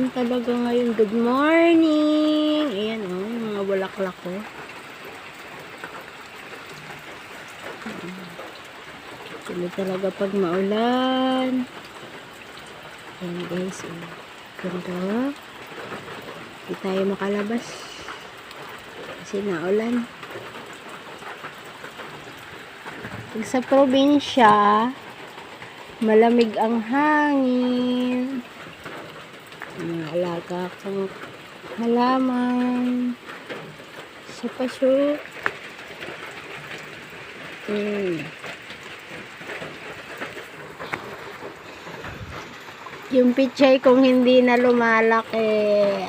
Uulan talaga ngayon. Good morning! Ayan o, yung mga bulaklak ko. Tuloy talaga pag maulan. Ayan guys, ganda. Hindi tayo makalabas. Kasi naulan. Pag sa probinsya, malamig ang hangin. Mga alaga kong halaman sa paso. Yung pichay kung hindi na lumalaki.